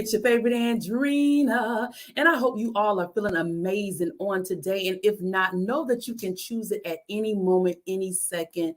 It's your favorite Andrina, and I hope you all are feeling amazing on today. And if not, know that you can choose it at any moment, any second,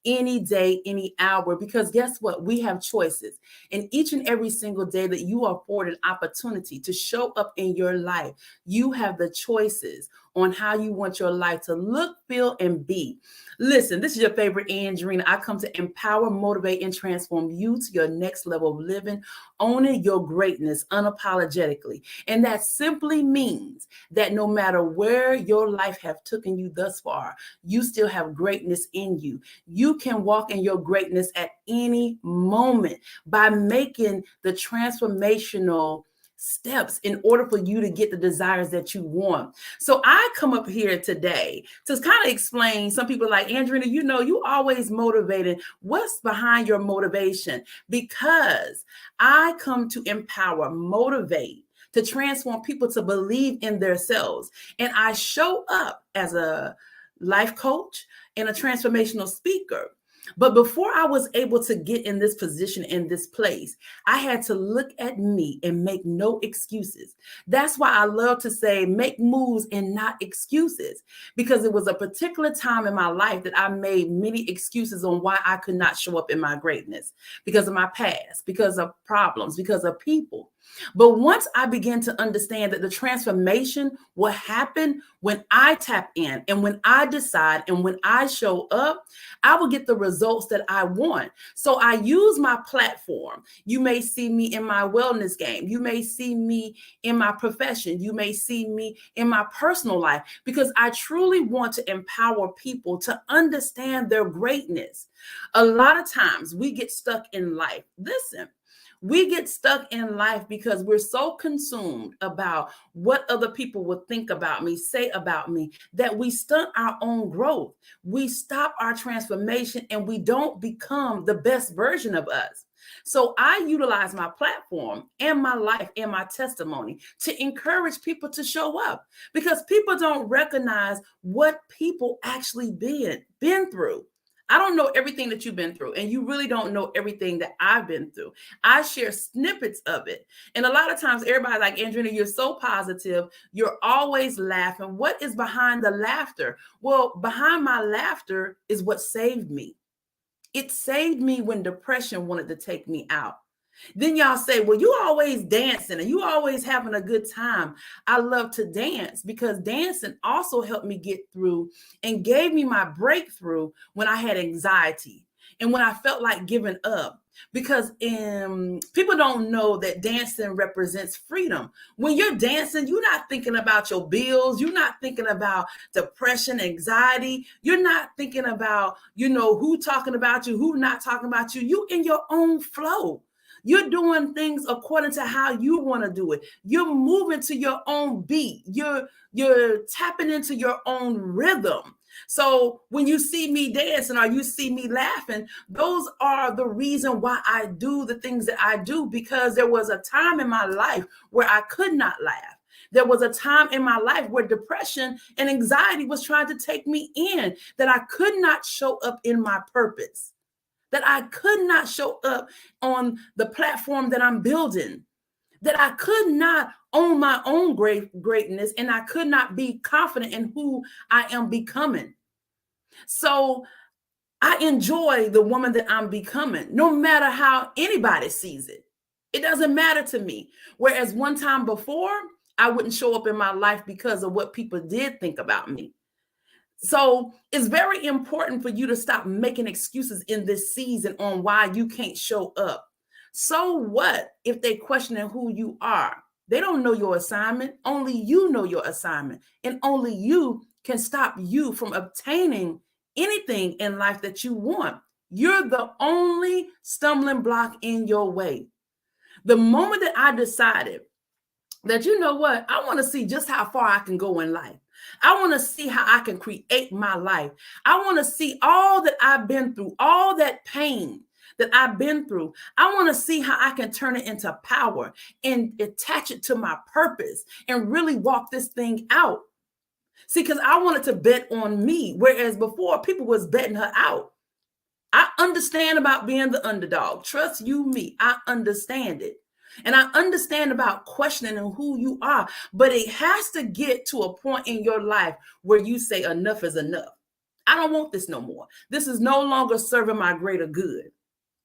any day, any hour, because guess what? We have choices. And each and every single day that you are afforded an opportunity to show up in your life, you have the choices on how you want your life to look, feel, and be. Listen, this is your favorite Andrina. I come to empower, motivate, and transform you to your next level of living, owning your greatness unapologetically. And that simply means that no matter where your life have taken you thus far, you still have greatness in you. You can walk in your greatness at any moment by making the transformational steps in order for you to get the desires that you want. So I come up here today to kind of explain. Some people are like, Andrina, you always motivated. What's behind your motivation? Because I come to empower, motivate, to transform people to believe in themselves. And I show up as a life coach and a transformational speaker. But before I was able to get in this position, in this place, I had to look at me and make no excuses. That's why I love to say make moves and not excuses, because it was a particular time in my life that I made many excuses on why I could not show up in my greatness, because of my past, because of problems, because of people. But once I began to understand that the transformation will happen when I tap in and when I decide and when I show up, I will get the results that I want. So I use my platform. You may see me in my wellness game. You may see me in my profession. You may see me in my personal life, because I truly want to empower people to understand their greatness. A lot of times we get stuck in life. Listen. We get stuck in life because we're so consumed about what other people would think about me, say about me, that we stunt our own growth. We stop our transformation and we don't become the best version of us. So I utilize my platform and my life and my testimony to encourage people to show up, because people don't recognize what people actually been through. I don't know everything that you've been through, and you really don't know everything that I've been through. I share snippets of it. And a lot of times everybody's like, Andrina, you're so positive. You're always laughing. What is behind the laughter? Well, behind my laughter is what saved me. It saved me when depression wanted to take me out. Then y'all say, well, you always dancing and you always having a good time. I love to dance because dancing also helped me get through and gave me my breakthrough when I had anxiety and when I felt like giving up. Because people don't know that dancing represents freedom. When you're dancing, you're not thinking about your bills. You're not thinking about depression, anxiety. You're not thinking about, who talking about you, who not talking about you. You in your own flow. You're doing things according to how you want to do it. You're moving to your own beat. You're tapping into your own rhythm. So when you see me dancing or you see me laughing, those are the reason why I do the things that I do, because there was a time in my life where I could not laugh. There was a time in my life where depression and anxiety was trying to take me in, that I could not show up in my purpose, that I could not show up on the platform that I'm building, that I could not own my own greatness, and I could not be confident in who I am becoming. So I enjoy the woman that I'm becoming, no matter how anybody sees it. It doesn't matter to me. Whereas one time before, I wouldn't show up in my life because of what people did think about me. So it's very important for you to stop making excuses in this season on why you can't show up. So what if they questioning who you are? They don't know your assignment. Only you know your assignment. And only you can stop you from obtaining anything in life that you want. You're the only stumbling block in your way. The moment that I decided that, I want to see just how far I can go in life. I want to see how I can create my life. I want to see all that I've been through, all that pain that I've been through. I want to see how I can turn it into power and attach it to my purpose and really walk this thing out. See, because I wanted to bet on me, whereas before people was betting her out. I understand about being the underdog. Trust you me, I understand it. And I understand about questioning and who you are, but it has to get to a point in your life where you say enough is enough. I don't want this no more. This is no longer serving my greater good.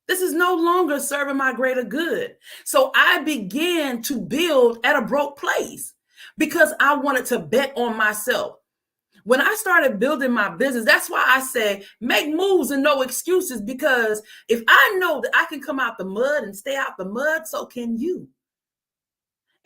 This is no longer serving my greater good. So I began to build at a broke place because I wanted to bet on myself. When I started building my business, that's why I say make moves and no excuses, because if I know that I can come out the mud and stay out the mud, so can you.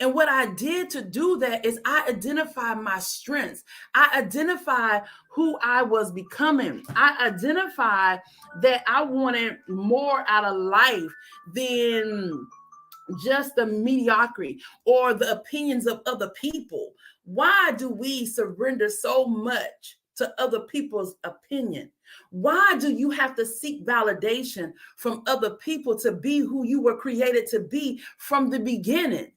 And what I did to do that is I identified my strengths. I identified who I was becoming. I identified that I wanted more out of life than just the mediocrity or the opinions of other people. Why do we surrender so much to other people's opinion? Why do you have to seek validation from other people to be who you were created to be from the beginning?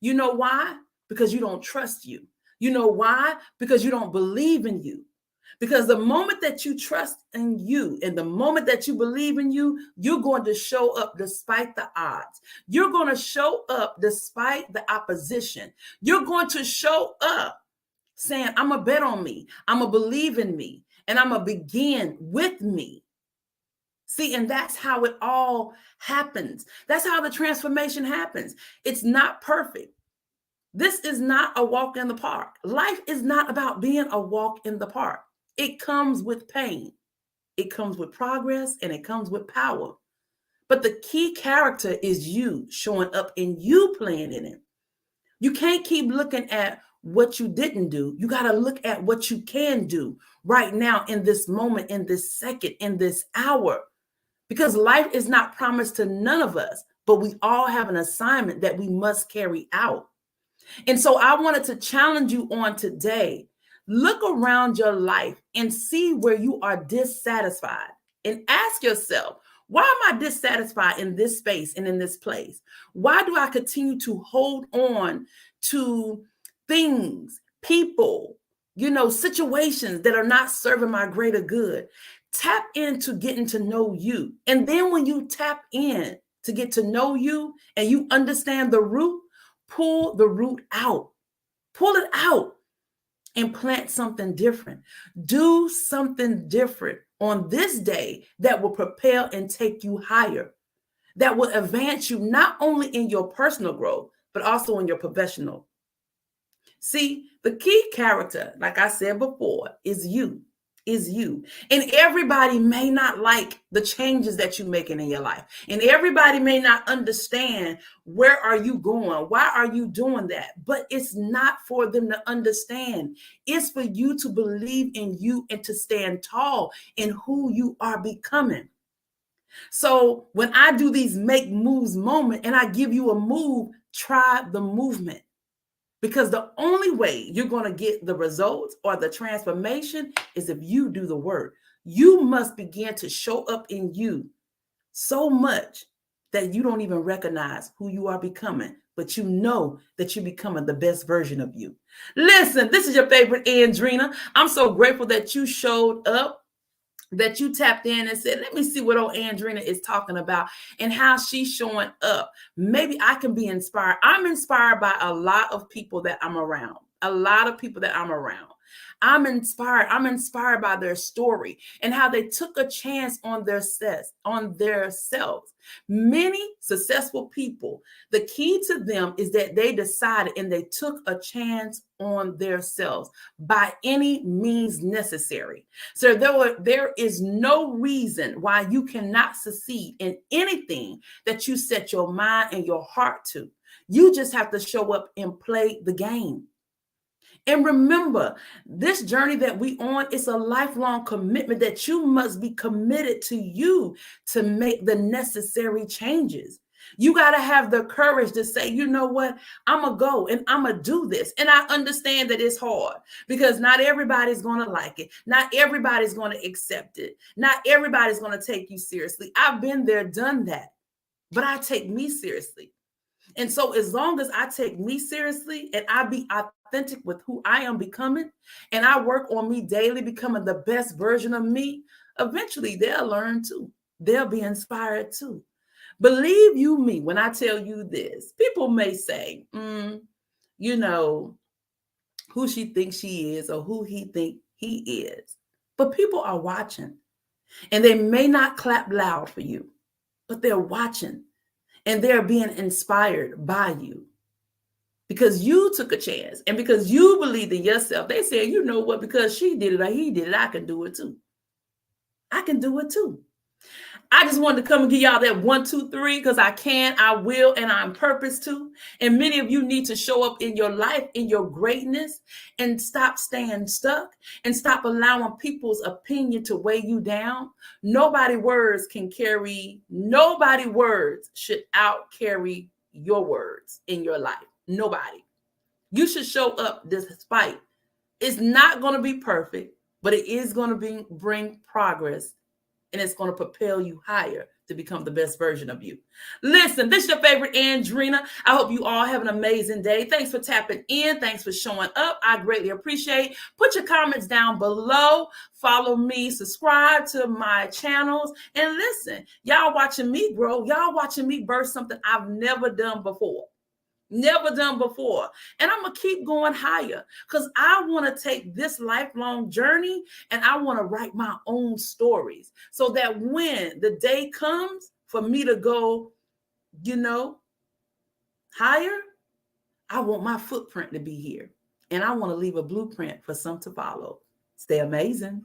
You know why? Because you don't trust you. You know why? Because you don't believe in you. Because the moment that you trust in you and the moment that you believe in you, you're going to show up despite the odds. You're going to show up despite the opposition. You're going to show up saying, I'm going to bet on me. I'm going to believe in me. And I'm going to begin with me. See, and that's how it all happens. That's how the transformation happens. It's not perfect. This is not a walk in the park. Life is not about being a walk in the park. It comes with pain. It comes with progress, and it comes with power. But the key character is you showing up and you playing in it. You can't keep looking at what you didn't do. You got to look at what you can do right now in this moment, in this second, in this hour. Because life is not promised to none of us, but we all have an assignment that we must carry out. And so I wanted to challenge you on today. Look around your life and see where you are dissatisfied and ask yourself, why am I dissatisfied in this space and in this place? Why do I continue to hold on to things, people, situations that are not serving my greater good? Tap into getting to know you. And then when you tap in to get to know you and you understand the root, pull the root out. Pull it out and plant something different. Do something different on this day that will propel and take you higher, that will advance you not only in your personal growth, but also in your professional. See, the key character, like I said before, is you. And everybody may not like the changes that you're making in your life. And everybody may not understand, where are you going? Why are you doing that? But it's not for them to understand. It's for you to believe in you and to stand tall in who you are becoming. So when I do these make moves moment and I give you a move, try the movement. Because the only way you're going to get the results or the transformation is if you do the work. You must begin to show up in you so much that you don't even recognize who you are becoming, but you know that you're becoming the best version of you. Listen, this is your favorite Andrina. I'm so grateful that you showed up, that you tapped in and said, let me see what old Andrina is talking about and how she's showing up. Maybe I can be inspired. I'm inspired by a lot of people that I'm around. I'm inspired by their story and how they took a chance on their selves. Many successful people, the key to them is that they decided and they took a chance on themselves by any means necessary. So there is no reason why you cannot succeed in anything that you set your mind and your heart to. You just have to show up and play the game. And remember, this journey that we on is a lifelong commitment that you must be committed to you to make the necessary changes. You got to have the courage to say, you know what, I'm going to go and I'm going to do this. And I understand that it's hard because not everybody's going to like it. Not everybody's going to accept it. Not everybody's going to take you seriously. I've been there, done that, but I take me seriously. And so as long as I take me seriously and I be authentic with who I am becoming, and I work on me daily, becoming the best version of me, eventually they'll learn too. They'll be inspired too. Believe you me when I tell you this. People may say, you know, who she thinks she is or who he think he is. But people are watching, and they may not clap loud for you, but they're watching and they're being inspired by you because you took a chance and because you believed in yourself. They said, you know what, because she did it or he did it, I can do it too. I can do it too. I just wanted to come and give y'all that 1, 2, 3 because I can, I will, and I'm purpose to. And many of you need to show up in your life, in your greatness, and stop staying stuck and stop allowing people's opinion to weigh you down. Nobody words should out carry your words in your life. Nobody. You should show up despite. It's not going to be perfect, but it is going to bring progress. And it's going to propel you higher to become the best version of you. Listen, this is your favorite Andrina. I hope you all have an amazing day. Thanks for tapping in. Thanks for showing up. I greatly appreciate. Put your comments down below. Follow me. Subscribe to my channels. And listen, y'all watching me grow. Y'all watching me birth something I've never done before. Never done before. And I'm going to keep going higher because I want to take this lifelong journey and I want to write my own stories so that when the day comes for me to go, higher, I want my footprint to be here. And I want to leave a blueprint for some to follow. Stay amazing.